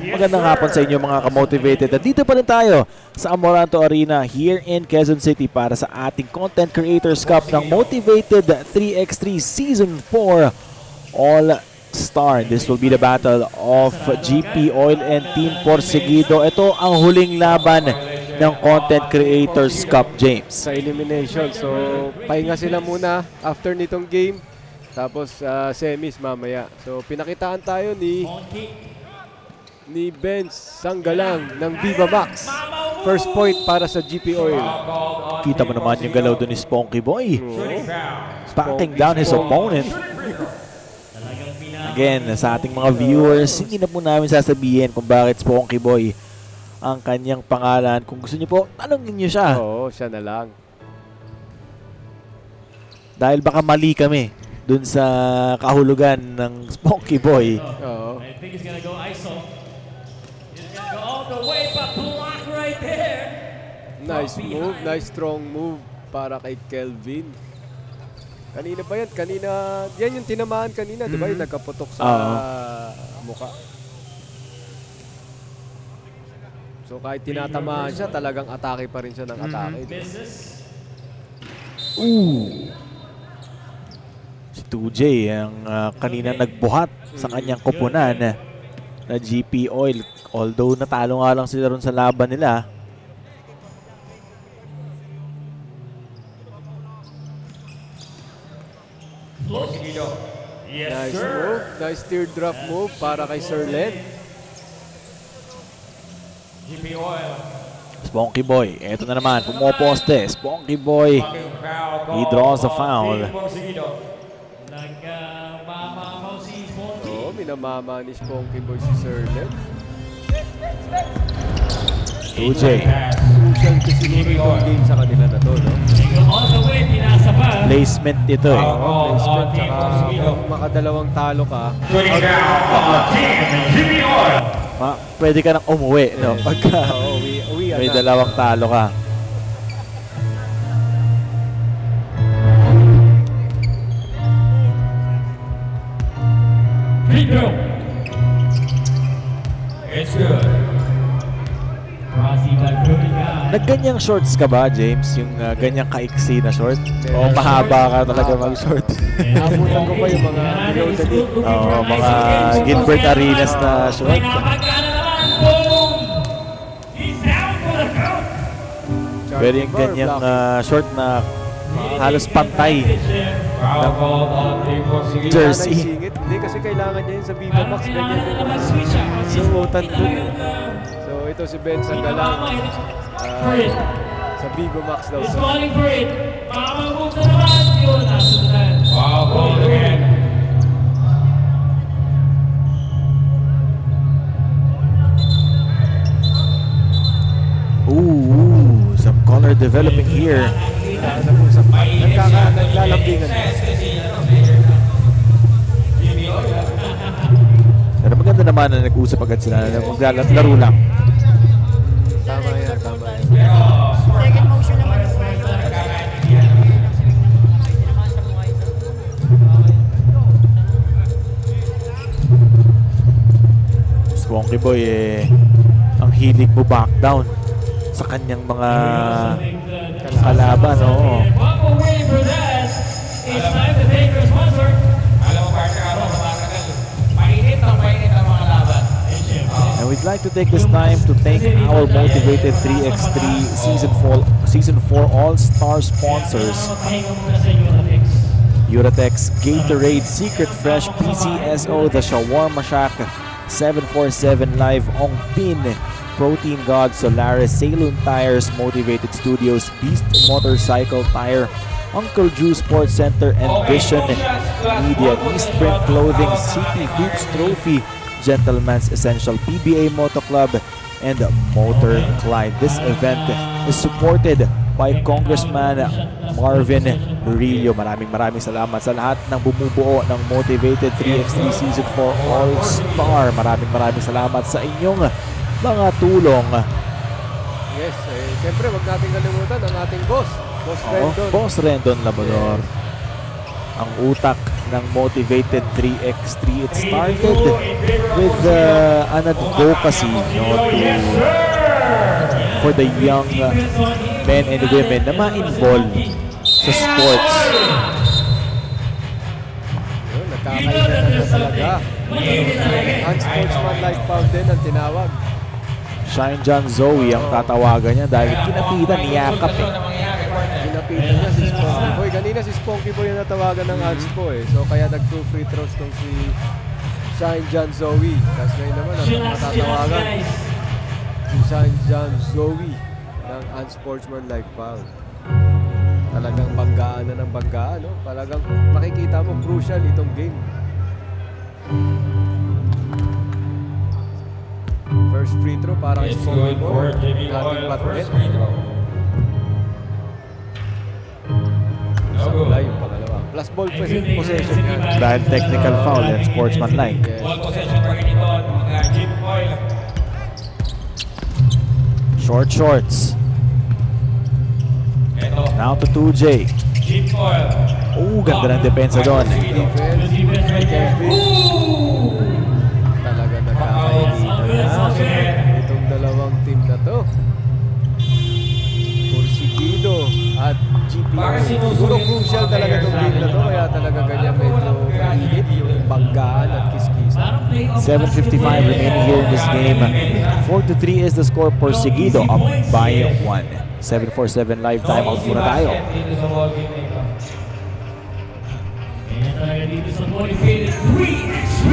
Magandang hapon sa inyo mga ka-motivated. At dito pa rin tayo sa Amoranto Arena here in Quezon City para sa ating Content Creators Cup ng Motivated 3x3 Season 4 All-Star. This will be the battle of GP Oil and Team Porseguido. Ito ang huling laban ng Content Creators Cup, James. Sa elimination. So, pahinga sila muna after nitong game. Tapos semis mamaya. So pinakitaan tayo ni Benz Sanggalang ng Viva Max. First point para sa GP Oil. Kita mo naman yung galaw doon ni Spunky Boy. Backing down his opponent. Again, sa ating mga viewers, hindi na po namin sasabihin kung bakit Spunky Boy ang kanyang pangalan. Kung gusto niyo po, tanongin niyo siya. Oo, siya na lang. Dahil baka mali kami dun sa kahulugan ng Spunky Boy. Oo. I think he's gonna go ISO. He's gonna go all the way, but block right there. Nice move, nice strong move para kay Kelvin. Kanina ba yan? Kanina, yan yung tinamaan kanina, di ba? Yung nagkaputok sa mukha. So kahit tinatamaan siya, talagang atake pa rin siya ng atake. Ooh! Si 2J ang kanina nagbuhat sa kanyang koponan na GP Oil. Although natalo nga lang sila ron sa laban nila. Nice move, nice teardrop move para kay Sir Len. GP Oil. Spunky Boy, eto na naman, pumoposte. Spunky Boy, he draws a foul. Oo, minamama ni Spunky Boy si Sir Len. 2J. Crucial kasi yung game sa kanila na to, no? Placement ito eh. Placement, tsaka makadalawang talo ka. Pwede ka nang umuwi, no? Pagka may dalawang talo ka. It's good. Nagganyang shorts ka ba, James? Yung ganyang kaiksi na short? O mahaba ka talaga mag-short? Nabutan ko pa yung mga below the knee. Oo, mga Gilbert Arenas na short. Pero yung ganyang short na halos pantay ng jersey. Hindi kasi kailangan niya yun sa Viva Max. Ganyan yung suotan dun. So ito si Ben Sanggalang sa Viva Max daw. He's calling for it. Mamamove na naman yun. Wow, goal again. Ooh, some color developing here. Naglalambingan. Pero maganda naman na nag-usap agad sila na maglalaro lang. Tama yan, tama yan. Second motion naman. Spunky Boy ang hilig mo back down sa kanyang mga kalaban, oo. And we'd like to take this time to thank our Motivated 3x3 Season 4 All-Star sponsors. Uratex, Gatorade, Secret Fresh, PCSO, The Shawarma Shack, 747 Live, Ong Pin, Protein God, Solaris, Salon Tires, Motivated Studios, Beast Motorcycle Tire, Uncle Drew Sports Center, and Vision Media, Eastprint Clothing, City Hoops Trophy, Gentleman's Essential, PBA Moto Club, and Motor Clyde. This event is supported by Congressman Marvin Rillo. Maraming salamat sa lahat ng bumubuo ng Motivated 3x3 Season 4 All-Star. Maraming salamat sa inyong mga tulong. Yes, siyempre wag natin kalimutan ang ating boss. Boss Rendon. Boss Rendon Labrador. Ang utak ng Motivated 3x3. It started with an advocacy, for the young men and women na ma-involve sa sports. Nakakailan na talaga. Unsportsmanlike foul din ang tinawag. Shine John Zoe ang tatawagan niya dahil kinapitan, niyakap Kinapitan niya si Spunky Boy. Kanina si Spunky Boy yung natawagan ng Unspo So kaya nag-2 free throws tong si Shine John Zoe. Tapos ngayon naman ang natatawagan si Shine John Zoe ng unsportsmanlike foul. Talagang banggaan na ng banggaan. Talagang makikita mo crucial itong game. First free throw para kay Spunky Boy. Nating batnet. Sablay yung pangalawa. Plus ball possession yan. dahil technical foul and sportsmanlike. Yes. Ball possession for ganito, mga Jim Boy. Short shorts. Ito, Now to 2J. Jim Boy. Ganda ng depensa doon. Defense. Kevin. Talaga nagkakainitan na itong dalawang team na to. Porsigido at GPR. Siguro crucial talaga itong game na to. Kaya talaga ganyan medyo mainit yung banggaan at kiskisan. 7:55 remaining here in this game. 4-3 is the score. Porsigido up by 1. 7-4-7 live timeout muna tayo. Dito sa ball game na ito. Ayan talaga dito sa motivated 3x3.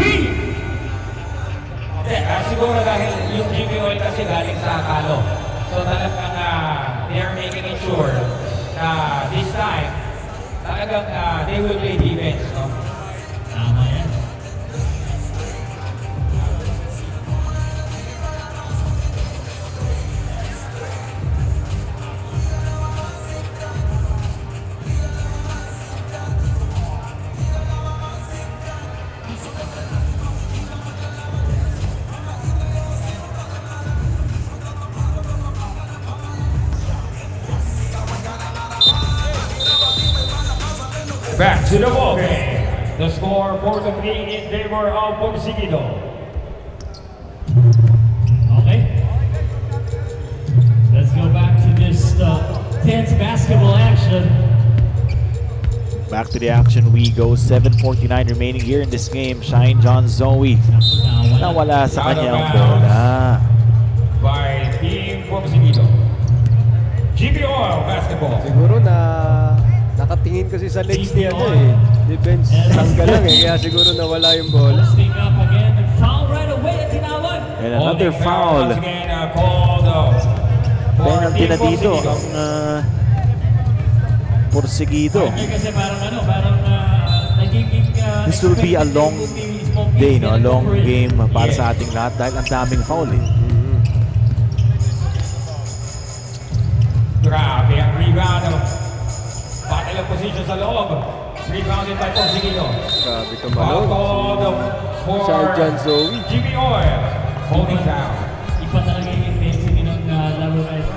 Siguro dahil yung Jimmy Oil kasi galing sa Akalo. So talagang they are making it sure na this time talagang they will play defense. No? Tama yan. Back to the ball game. The score 4-3 in favor of Porsigido. Okay. Let's go back to this tense basketball action. Back to the action we go. 7:49 remaining here in this game. Shine John Zoe. Nawala sa kanya ang bola. By Team Porsigido. GB Oil basketball. Siguro nakatingin kasi sa legs niya defense tanggal lang kaya siguro nawala yung bola. And another foul. Penalty na dito ang Porsigido. This will be a long day, a long game para sa ating lahat dahil ang daming foul Grabe ang rebound. Battle of position sa loob. Rebounded by Porsigido. Grabe tumalon. Sergeant Zoe. Jimmy Oil holding down. Iba talaga yung defensive ng laro na ito.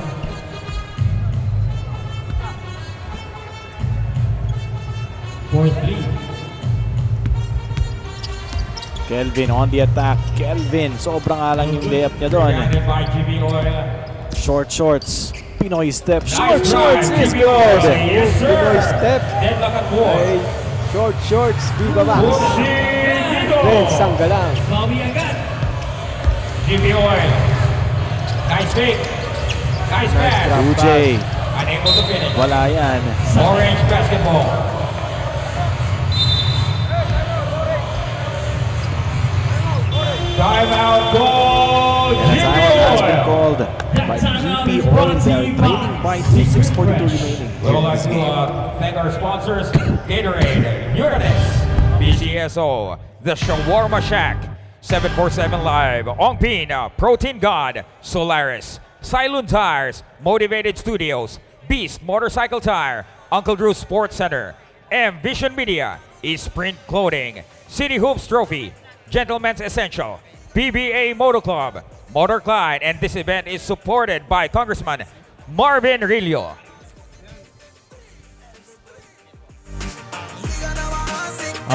Kelvin on the attack. Kelvin, sobrang alang yung layup niya doon. By Jimmy Oil. Short shorts. Pinoy step. Short shorts is good. Yes, sir. Pinoy step. Deadlock at 4. Ay, short shorts. Viva Max. Porsigido. Ben Sanggalang. Bawi agad. Jimmy Oil. Nice fake. Nice pass. 2J. Unable to finish. Wala yan. Orange basketball. Timeout goal. And a Jimmy timeout has been Oil. called by GP Oil. They are trailing by 2:6:42 remaining We would in like this to game. thank our sponsors, Gatorade, Uranus, BCSO, The Shawarma Shack, 747 Live, Ongpin, Protein God, Solaris, Silent Tires, Motivated Studios, Beast Motorcycle Tire, Uncle Drew Sports Center, M Vision Media, Sprint Clothing, City Hoops Trophy, Gentleman's Essential, PBA Motor Club, Motor Clyde, and this event is supported by Congressman Marvin Rillo.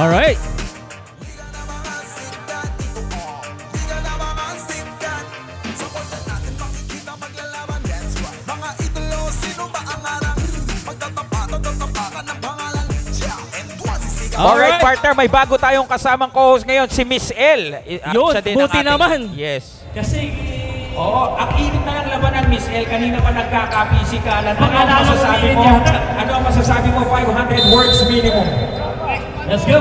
Alright. Alright, partner, may bago tayong kasamang co-host ngayon, si Miss L. Yun, Siya din ang buti ating- naman. Yes. Kasi, Oo, ang init na ng labanan, Miss L. Kanina pa nagkakapisikalan. Ano ang Akala ko masasabi mainit mo? yata. Ano ang masasabi mo? 500 words minimum. let's go.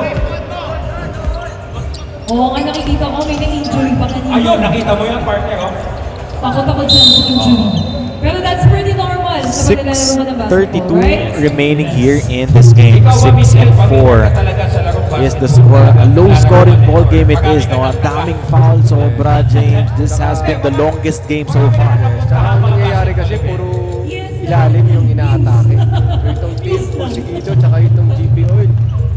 Oo nga, nakikita ko may na-injury pa kanina. Ayun, nakita mo yan, partner. Oh. Takot ako dyan sa injury. Pero that's pretty normal sa paglalaro mo ng basketball, 6:32 right? remaining here in this game. Ikaw ba, Miss 6 L, and pamilya 4 ka talaga sa larong is the basketball? score. A low-scoring ball game it Marami is. ka No, ang nagtatanong. daming foul sobra, James. This has been the longest game so far. Tsaka ang nangyayari kasi puro ilalim yung inaatake. So itong team Porsigido tsaka itong GP Oil,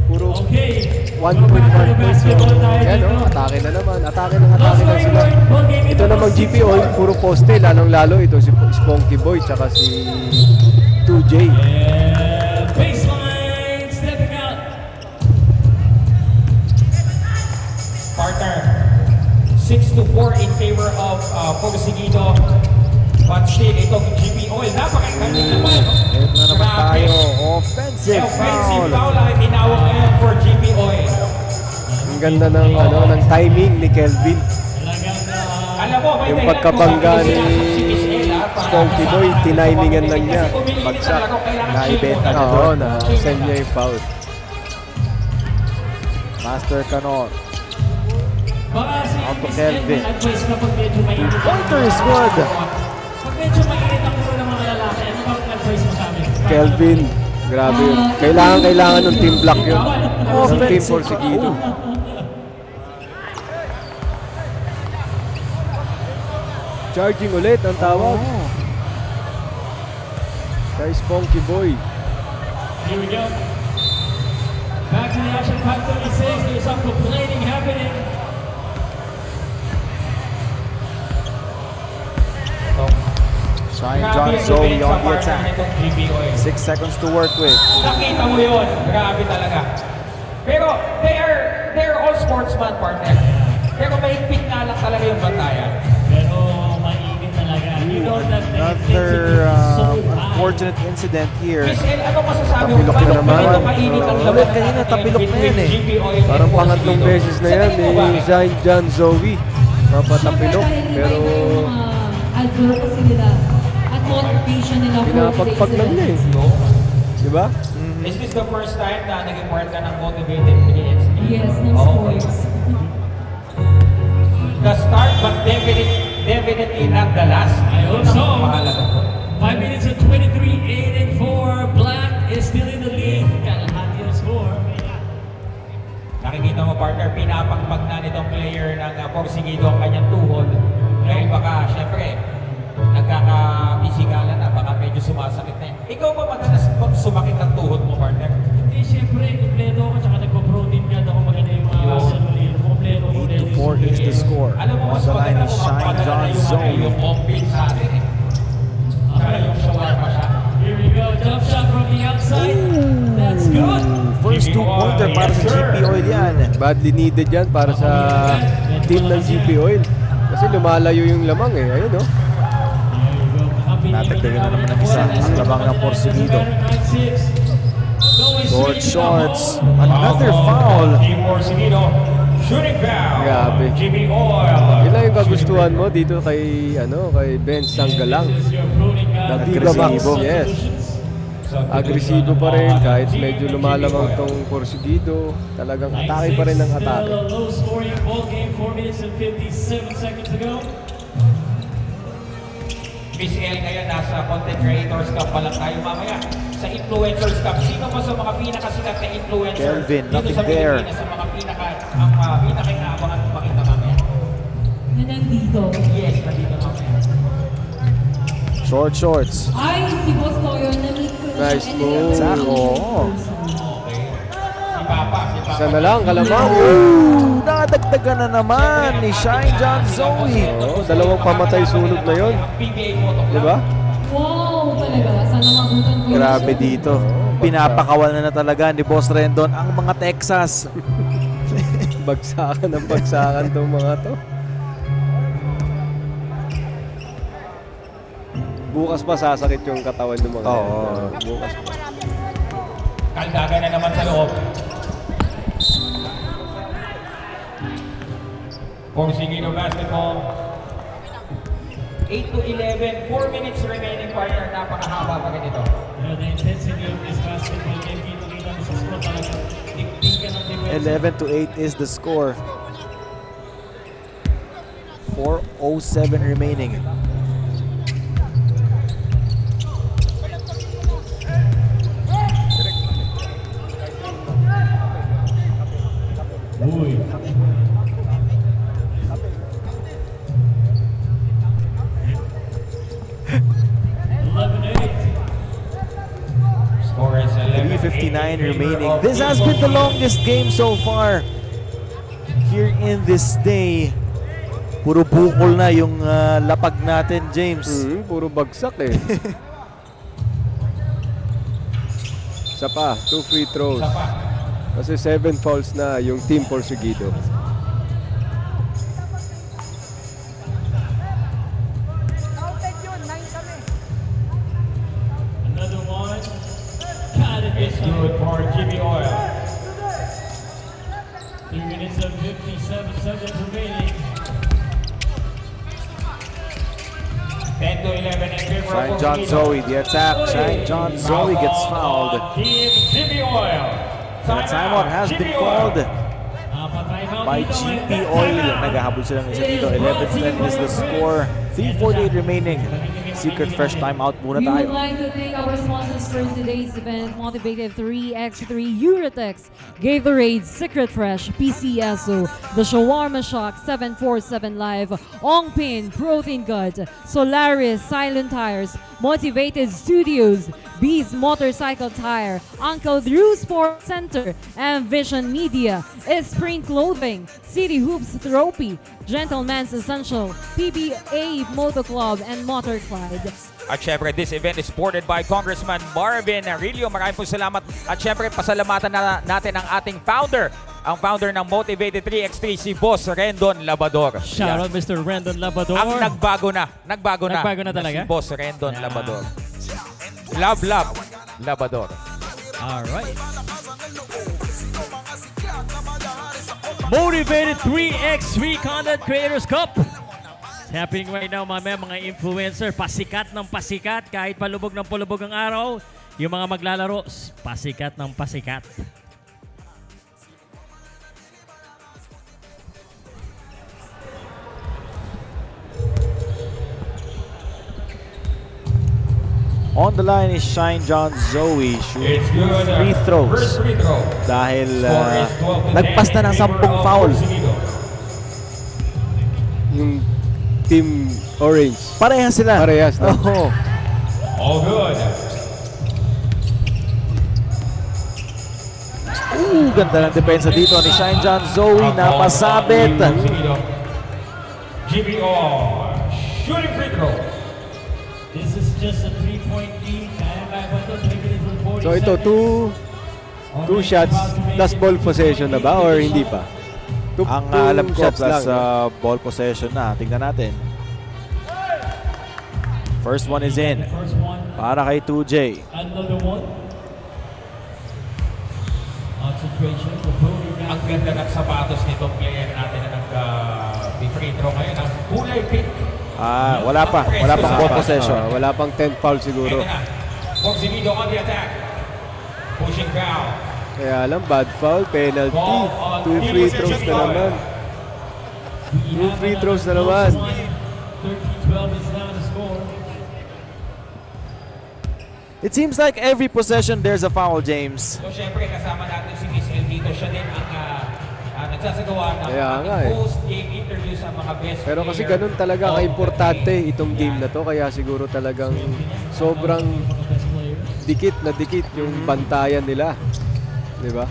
puro Okay. 1.1 points yung yan o, atake na naman. Atake lang sila. Ito namang GP Oil, puro poste, lalong-lalo ito si Spunky Boy tsaka si 2J. And baseline, stepping out. Partner, 6-4 in favor of Porsigido. But still, itong GP Oil, napakagaling naman. Ito na naman Grabe. tayo. Offensive Offensive foul. foul ang tinawag ngayon for GP Oil. Ang ganda ng timing ni Kelvin. Alam mo, may Yung dahilan pagkabangga kung bakit ni sinasok si Miss L, para Spunky Boy, masama. tinimingan lang niya. Kasi umiinit Bagsak. talaga, kailangan Naibenta shield mo. niya Oo, doon. na-send niya yung foul. Master Canon. Baka si Out to Miss Kelvin. Elvin advice kapag medyo mainit. Pointer is good. Pag medyo mainit ang ulo ng mga lalaki, ano bang advice mo sa amin? Kelvin, grabe yun. Kailangan ng team block yun. Ng team Porsigido. Charging ulit ang tawag. Oh. Kay Spunky Boy. Here we go. Back to the action, 5:36. There's some complaining happening. Shine Grabe John yung Zoe defense on sa the partner attack. nitong GP Oil. 6 seconds to work with. Nakita mo yun. Grabe talaga. Pero they're all sportsman, partner. Pero mahigpit nga lang talaga yung bantayan. Pero mainit talaga. You know that the Another intensity is so high. unfortunate incident here. Miss L, ano masasabi mo? Tapilok na naman. Ganito mainit ang Oo, laban kanina natin tapilok na between yan eh. GP Oil and Parang Porsigido. pangatlong beses na Sa yan tingin mo ba? ni Shine John Zoe. Papatapilok. Pero advocacy nila at motivation nila for pinapagpag lang niya eh. No. Diba? Is this the first time na naging part ka ng motivated PXP? Yes, ng Okay. sports. The start, but definitely not the last. I hope so. Mahalaga po. 5 minutes and 23, 8 and 4. Black is still in the lead. Kalahati ang score. Nakikita mo, partner, pinapakpag na nitong player ng Porsigido ang kanyang tuhod. Ngayon baka, syempre, nagkakabisikalan na, baka medyo sumasakit na yan. Ikaw ba madalas sumakit ang tuhod mo, partner? Hindi, siyempre, kompleto ako, tsaka nagpo-protein guard ako, maganda yung mga muscle ulit. Kompleto. 8-4 is the score. Alam mo, On mas the line maganda is kung Shine magpadala John yung Zoe. yung off-pin sa atin eh. Saka yung shawarma siya. Here we go, jump shot from the outside. That's good. First two-pointer para sa GP Oil yan. Badly needed yan para sa team ng GP Oil. Kasi lumalayo yung lamang eh. Ayun oh. Natagdagan na naman ng isa ang labang ng Porsigido. Short shorts. Another foul. Team Porsigido, shooting foul. Grabe. GP Oil. Yun lang yung kagustuhan mo dito kay Ben Sanggalang. Giga Max, Agresibo. yes. Agresibo pa rin kahit medyo lumalamang tong Porsigido. Talagang atake pa rin ng atake. Still a low-scoring ball game, 4 minutes and 57 seconds to go. Miss L, ngayon nasa Content Creators Cup pa lang tayo mamaya. Sa Influencers Cup, sino ba sa mga pinakasikat na influencer Kelvin, dito nothing sa there. Pilipinas sa mga pinakailangan makita mamaya? Na nandito. Yes, nandito mamaya. Short shorts. Ay, si Boss Toyo, na-meet ko na Nice siya. move. Sako. Okay. Si Papa. Isa na lang, kalamang. Nadagdagan na naman ni Shine John Zoe. Oo, dalawang pamatay sunog na yon. PBA Moto Club. Di ba? Wow, talaga. Sana mabutan ko Grabe dito. Pinapakawal na talaga ni Boss Rendon ang mga Texas. Bagsakan ng bagsakan tong mga to. Bukas pa sasakit yung katawan ng mga bukas pa. Kaldaga na naman sa loob. Porcingino basketball. 8 to 11, 4 minutes remaining, partner. Napakahaba pa ganito. The intensity of this basketball game, kita mo sa score talaga. Dikdikan ng defense. 11 to 8 is the score. 4:07 remaining. Uy. Score is 3:59 remaining. This has been the longest game so far here in this day. Puro bukol na yung lapag natin, James. Puro bagsak eh. Isa pa, 2 free throws. Kasi 7 fouls na yung Team Porcingino. Another one. God, It's good for Jimmy Oil. 3 minutes and 57 seconds remaining. 10 to 11 in favor of Shine John Porcingino. Zoe, the attack. Shine John Zoe gets fouled. Team Jimmy Oil. The timeout has been called by GP Oil. Naghahabol silang isa dito. 11-10 is the score. 3:48 remaining. Secret Fresh timeout muna We would tayo. like to thank our sponsors for today's event, Motivated 3x3, Uratex, Gatorade, Secret Fresh, PCSO, The Shawarma Shock, 747 Live, Ongpin, Protein God, Solaris, Silent Tires, Motivated Studios, Bees Motorcycle Tire, Uncle Drew Sports Center, and Vision Media, Spring Clothing, City Hoops Trophy, Gentleman's Essential, PBA Moto Club, and Motor Clyde. At syempre, this event is supported by Congressman Marvin Arillo. Maraming po salamat. At syempre, pasalamatan na natin ang ating founder, ang founder ng Motivated 3x3, si Boss Rendon Labador. Shout out Mr. Rendon Labador. Ang nagbago na Nagbago na talaga? si Boss Rendon Labador. Love Labador. Alright. Motivated 3x3 Content Creators Cup. It's happening right now, mga influencer. Pasikat ng pasikat. Kahit palubog ng palubog ang araw, yung mga maglalaro, pasikat ng pasikat. On the line is Shine John Zoe shooting It's good. free throws. First free throw. Dahil Score is 12 to nagpas 10 na ng in favor 10 of foul. Porcingino. Yung Team Orange. Parehas sila. Parehas na. Oo. All good. Ganda ng depensa dito ni Shine John Zoe. Napasabit. Jimmy O. Shooting free throw. This is just a 3-point lead. So ito, two shots, plus ball possession na ba or hindi pa? Ang Two alam ko shots plus lang. ball possession na. Tingnan natin. First one is in. First one, Para kay 2J. another one. Concentration. The Brody Ang ganda ng sapatos nitong player natin na nag-free throw ngayon. Ang kulay pink. Wala pa. Wala pang ball possession. Wala pang 10 foul siguro. Ito na. Porcingino on the attack. Pushing foul. Kaya lang, bad foul, penalty. 2 free throws na naman. 2 free throws na naman. 13-12 is now the score. It seems like every possession there's a foul, James. So syempre kasama natin si Miss El dito. Siya din ang nagsasagawa ng Kaya nga eh. post-game interview sa mga best Pero kasi player ganun talaga of the ka-importante game. itong game na to. Kaya siguro talagang sobrang dikit na dikit yung bantayan nila. Di ba?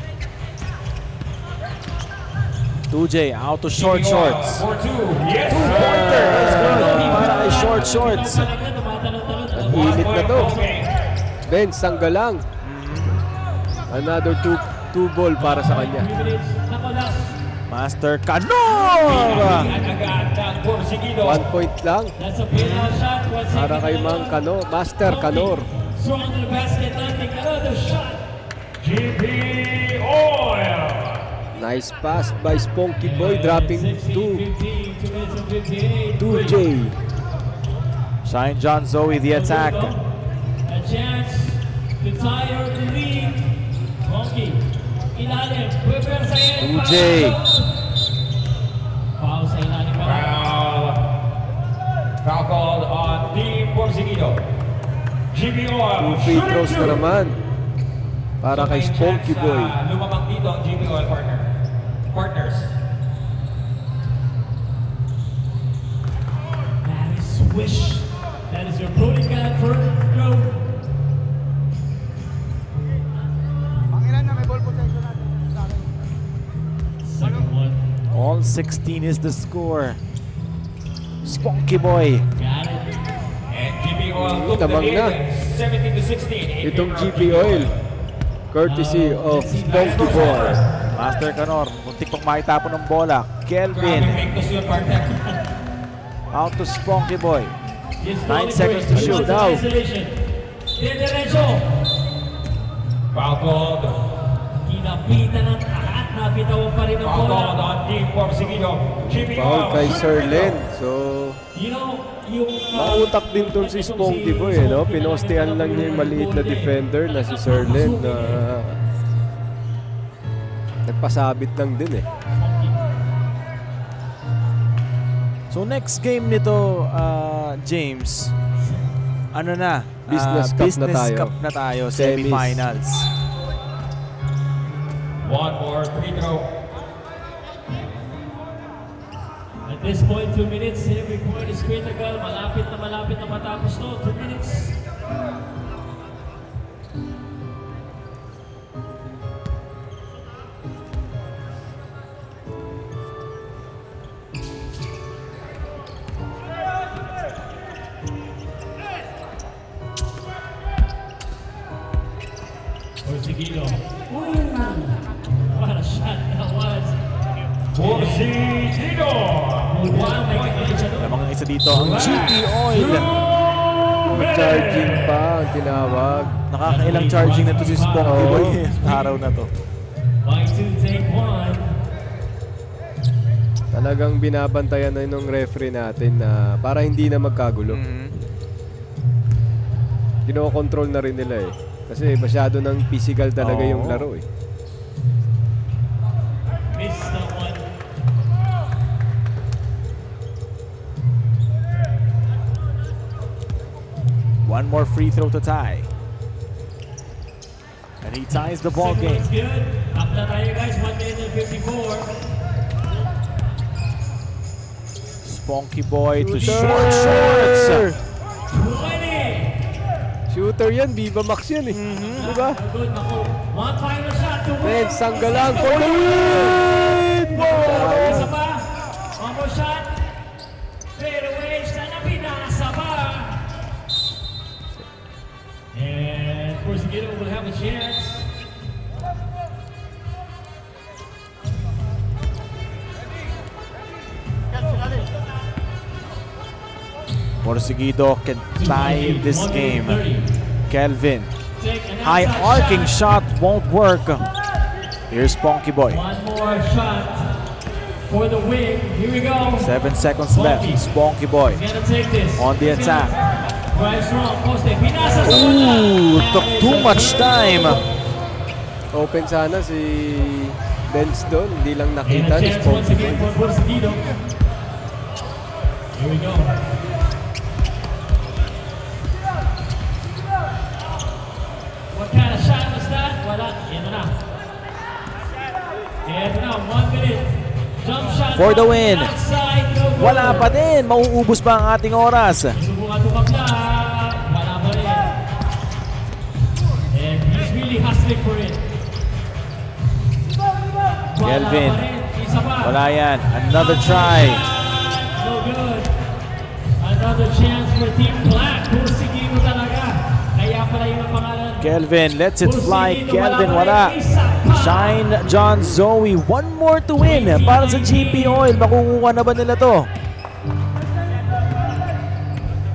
2J out to short shorts. For two. Yes, Pointer is good para kay short shorts. Ang init na to. Ben Sanggalang. Another two ball para sa kanya. 3 minutes. Nako, last. Master Canor! Agad ng Porsigido. 1 point lang That's a penalty shot. 1 second para kay to Mang go. Canor. Master Canor. Strong to the basket. Take another shot. GP Oil. Nice pass by Spunky Boy, dropping 16, 2 15, 2 minutes and 58. 2J. Shine John Zoe, the attack. A chance to tie or to lead. Monkey. Ilalim. Prepare sa end. 2J. Foul sa ilalim pa. Foul called on Team Porsigido. GP Oil. 2 free throws na naman para kay Spunky Boy. Lumabang dito ang GP Oil partners. That is swish. That is your protein guide for go. Second one. All 16 is the score. Spunky Boy. Got it. And GP Oil took the Tamang na. lead 17-16. Itong GP Oil, courtesy of Spunky Boy. Master Canor, muntik pang makitapon ng bola. Grabe Kelvin, make to shoot, partner. out to Spunky Boy. It's 9 seconds to shoot. Now. Isolation. Diretso. Foul called. Kinapitan ng lahat. Napitawan pa rin ang Foul bola. called on Team Porsigido. GP Foul kay Sir Len. So, You know, yung... mautak din tong si Spunky Boy, no? Pinostehan lang niya yung maliit na defender na si Sir Len na nagpasabit lang din eh. So next game nito, James, ano na? Business Cup na tayo. Cup na tayo, Semis. semifinals. One more free throw. At this point, 2 minutes. Every point is critical. Malapit na matapos to. 2 minutes. Porsigido. What a shot that was. Porsigido. Wow, may kanya Lamang isa dito ang GP Oil. Charging pa ang tinawag. Nakakailang charging na to si Spunky Boy araw na to. By 2, take 1. Talagang binabantayan na nung referee natin na para hindi na magkagulo. Kino-control na rin nila eh. Kasi masyado ng physical talaga yung laro eh. Missed that one. One more free throw to tie. And he ties the ball game. Good. Up na tayo guys. 1 minute and 54. Spunky Boy to Shooter! short shorts. 20. Shooter yan, Viva Max yan eh. Diba? Good. Naku. One final shot to win. Ben Sanggalang for the win! Isa pa. One more shot. Fade away. Siya na pinasa pa. And Porsigido will have a chance. Porsigido can tie this game. 1:30. Kelvin, Take an high outside arcing shot won't work. Here's Spunky Boy. One more shot for the win. Here we go. 7 seconds left. Spunky Boy Gonna take this. on the attack. Drive strong. Poste. Pinasa sa Ooh, bola. took too much time. Open sana si Benz doon. Hindi lang And nakita a ni chance once Spunky again Boy. for Porsigido. Here we go. What kind of shot was that? Wala. Yan na. Yan na. 1 minute. Jump shot. For the win. Outside, no good. Wala pa din. Mauubos pa ang ating oras. Subukan tumakla. Wala pa rin. And he's really hustling for it. Kelvin. Wala pa rin. Isa pa. Wala yan. Another try. No good. Another chance for Team Black. Porsigido talaga. Kaya pala yung pangalan Kelvin lets it fly. Kelvin, wala. Shine John Zoe. One more to win para sa GP Oil. Makukuha na ba nila to?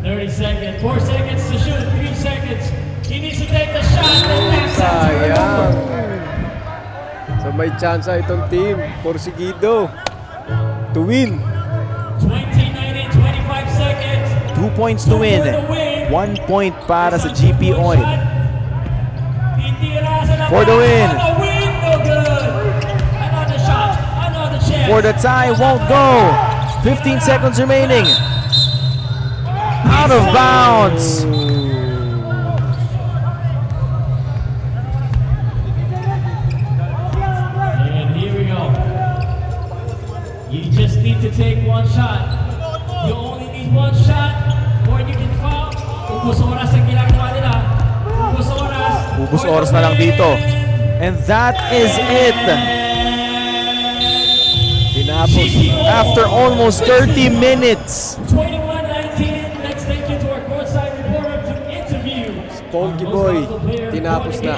30 seconds, 4 seconds to shoot, 3 seconds. He needs to take the shot. Sayang. So may chance itong team, Porsigido, to win. 29 and 25 seconds. 2 points to win. 1 point para sa GP Oil. For the win. Another shot, another chance. For the tie, won't go. 15 seconds remaining. Out of bounds. And here we go. You just need to take one shot. You only need one shot, or you can foul. Ubus oras ang ginagawa nila. Ubus oras. Ubus oras na lang dito. And that is it. Tinapos. After almost 30 minutes. 21-19. Let's take you to our courtside reporter to interview. Spunky Boy, tinapos na.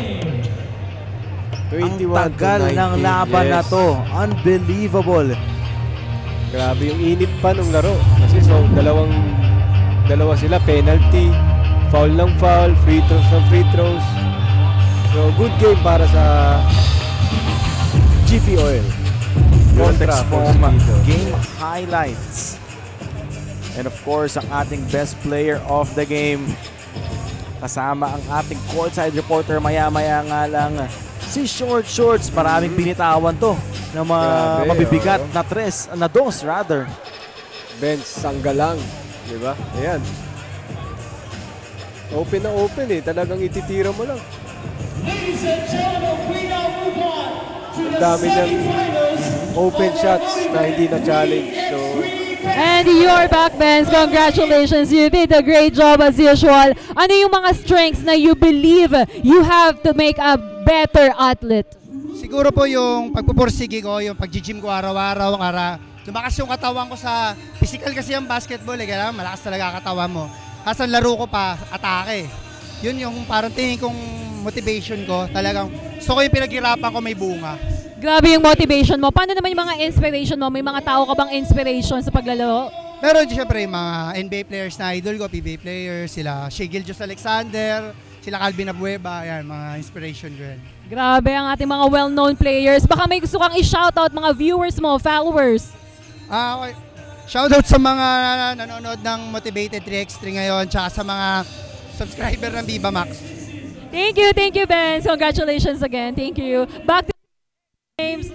21 Ang tagal to 19. ng laban na to. Unbelievable. Grabe yung init pa nung laro. Kasi so, dalawa sila, penalty, foul ng foul, free throws ng free throws. So, good game para sa GP Oil. Vortex Foam Porsigido. game highlights. And of course, ang ating best player of the game. Kasama ang ating courtside reporter maya-maya nga lang. Si Short Shorts, maraming binitawan to na Grabe, mabibigat oo. na dos rather. Bench Sanggalang, di ba? Ayan. Open na open eh. Talagang ititira mo lang. Ladies and gentlemen, we now move on to Ang the dami niyang semifinals. open shots na hindi na-challenge. So, And you're back, Benz. Congratulations. You did a great job as usual. Ano yung mga strengths na you believe you have to make a better athlete? Siguro po yung pagpupursige ko, yung pag-gym ko araw-araw, lumakas yung katawan ko sa physical kasi yung basketball, kaya malakas talaga katawan mo. Kasi ang laro ko pa, atake. Yun yung parang tingin kong motivation ko. Talagang gusto ko yung pinaghirapan ko may bunga. Grabe yung motivation mo. Paano naman yung mga inspiration mo? May mga tao ka bang inspiration sa paglalaro? Meron siyempre yung mga NBA players na idol ko, PBA players, sila Shea Gilgeous-Alexander, sila Calvin Abueva, yan, mga inspiration ko yan. Grabe ang ating mga well-known players. Baka may gusto kang i-shoutout mga viewers mo, followers. Okay. Shoutout sa mga nanonood ng Motivated 3x3 ngayon, tsaka sa mga subscriber ng Viva Max. Thank you, Benz. Congratulations again. Thank you. Back to games.